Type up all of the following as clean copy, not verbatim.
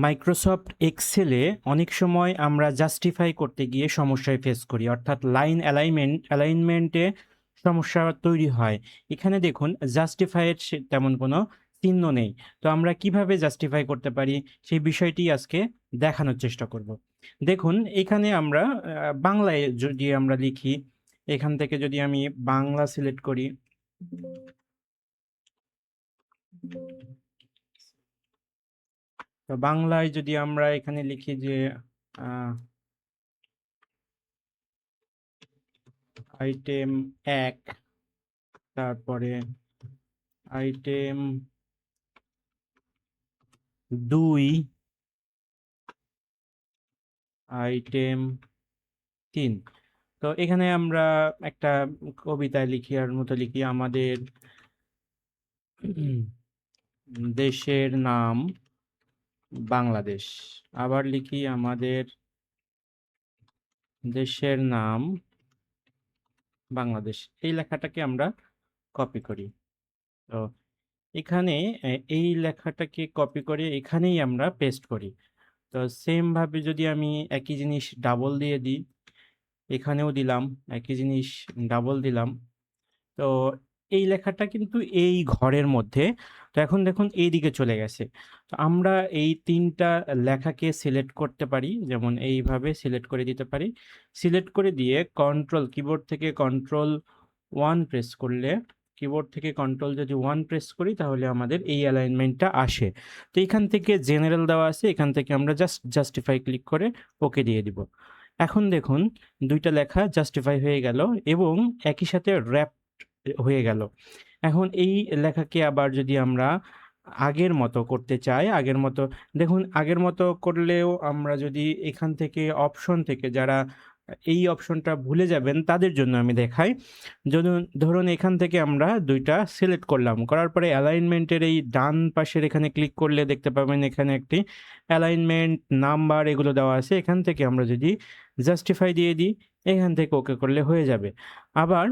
Microsoft এক্সেলে অনেক সময় আমরা জাস্টিফাই করতে গিয়ে সমস্যায় ফেস করি, অর্থাৎ লাইন অ্যালাইনমেন্টে সমস্যা তৈরি হয়। এখানে দেখুন জাস্টিফাইয়ের তেমন কোনো চিহ্ন নেই। তো আমরা কিভাবে জাস্টিফাই করতে পারি সেই বিষয়টি আজকে দেখানোর চেষ্টা করব। দেখুন এখানে আমরা বাংলায় যদি আমরা লিখি, এখান থেকে যদি আমি বাংলা সিলেক্ট করি, তো বাংলায় যদি আমরা এখানে লিখি যে আইটেম ১, তারপরে আইটেম ২, আইটেম ৩। তো এখানে আমরা একটা কবিতায় লিখি আর মতো লিখি, আমাদের দেশের নাম বাংলাদেশ। আবার লিখি আমাদের দেশের নাম বাংলাদেশ। এই লেখাটাকে আমরা কপি করি। তো এখানে এই লেখাটাকে কপি করে এখানেই আমরা পেস্ট করি। তো সেম ভাবে যদি আমি একই জিনিস ডাবল দিয়ে দিই, এখানেও দিলাম, একই জিনিস ডাবল দিলাম। তো এই লেখাটা কিন্তু এই ঘরের মধ্যে। তো এখন দেখুন এইদিকে চলে গেছে। তো আমরা এই ৩ টা লেখাকে সিলেক্ট করতে পারি। যেমন এইভাবে সিলেক্ট করে দিতে পারি। সিলেক্ট করে দিয়ে কিবোর্ড থেকে কন্ট্রোল 1 প্রেস করলে, কিবোর্ড থেকে কন্ট্রোল যদি 1 প্রেস করি তাহলে আমাদের এই অ্যালাইনমেন্টটা আসে। তো এখান থেকে জেনারেল দেওয়া আছে, এখান থেকে আমরা জাস্টিফাই ক্লিক করে ওকে দিয়ে দিব। এখন দেখুন ২ টা লেখা জাস্টিফাই হয়ে গেল এবং একই সাথে র‍্যাপ হয়ে গেল। এখন এই লেখাকে আবার যদি আমরা আগের মতো করতে চাই, আগের মতো দেখুন, আগের মতো করলেও আমরা যদি এখান থেকে অপশন থেকে যারা এই অপশনটা ভুলে যাবেন তাদের জন্য আমি দেখাই। ধরুন এখান থেকে আমরা ২ টা সিলেক্ট করলাম। করার পরে অ্যালাইনমেন্টের এই ডান পাশের এখানে ক্লিক করলে দেখতে পাবেন এখানে একটি অ্যালাইনমেন্ট নাম্বার এগুলো দেওয়া আছে। এখান থেকে আমরা যদি জাস্টিফাই দিয়ে দিই, এখান থেকে ওকে করলে হয়ে যাবে। আবার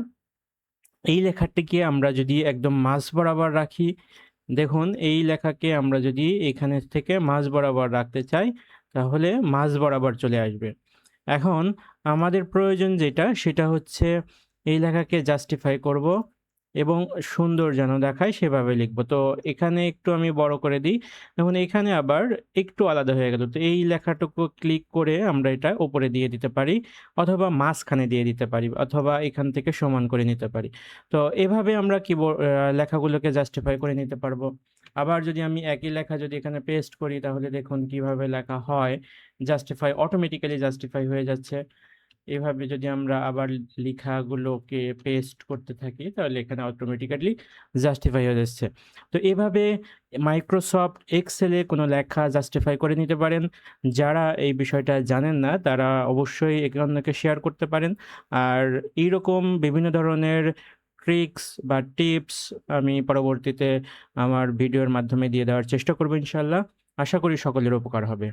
এই লেখাটিকে আমরা যদি একদম মাঝ বরাবর রাখি, দেখুন এই লেখাকে আমরা যদি এখানে থেকে মাঝ বরাবর রাখতে চাই, তাহলে মাঝ বরাবর চলে আসবে। এখন আমাদের প্রয়োজন যেটা, সেটা হচ্ছে এই লেখাকে জাস্টিফাই করব এবং সুন্দর যেন দেখায় সেভাবে লিখব। তো এখানে একটু আমি বড় করে দিই। দেখুন এখানে আবার একটু আলাদা হয়ে গেল। তো এই লেখাটুকু ক্লিক করে আমরা এটা উপরে দিয়ে দিতে পারি, অথবা মাঝখানে দিয়ে দিতে পারি, অথবা এখান থেকে সমান করে নিতে পারি। তো এভাবে আমরা লেখাগুলোকে জাস্টিফাই করে নিতে পারবো। আবার যদি আমি একই লেখা যদি এখানে পেস্ট করি তাহলে দেখুন কিভাবে লেখা হয়। অটোমেটিক্যালি জাস্টিফাই হয়ে যাচ্ছে। এভাবে যদি আমরা আবার লেখাগুলোকে পেস্ট করতে থাকি তাহলে এখানে অটোমেটিক্যালি জাস্টিফাই হয়ে যাচ্ছে। তো এভাবে মাইক্রোসফট এক্সেলে কোনো লেখা জাস্টিফাই করে নিতে পারেন। যারা এই বিষয়টা জানেন না তারা অবশ্যই একে অন্যকে শেয়ার করতে পারেন। আর এইরকম বিভিন্ন ধরনের ট্রিক্স বা টিপস আমি পরবর্তীতে আমার ভিডিওর মাধ্যমে দিয়ে দেওয়ার চেষ্টা করব ইনশাআল্লাহ। আশা করি সকলের উপকার হবে।